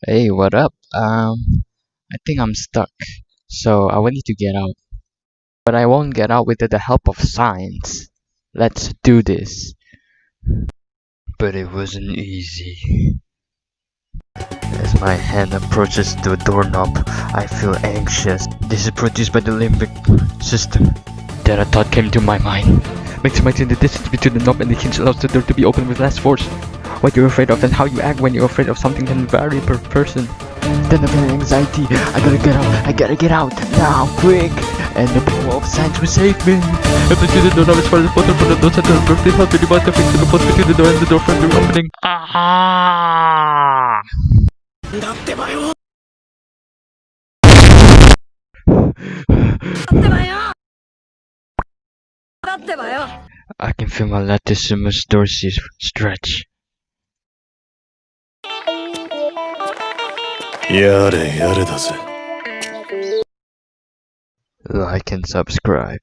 Hey, what up? I think I'm stuck, so I will need to get out. But I won't get out without the help of science. Let's do this. But it wasn't easy. As my hand approaches the doorknob, I feel anxious. This is produced by the limbic system. Then a thought came to my mind. Maximizing the distance between the knob and the hinge allows the door to be opened with less force. What you're afraid of and how you act when you're afraid of something can vary per person. Then I feel anxiety. I gotta get out now, quick! And the power of science will save me. I pursue the doorknob as far as possible from the door center. Please help me device to fix the post between the door and the door frame opening. Ah! I can feel my latissimus dorsi stretch. やれやれだぜ。 Like and subscribe.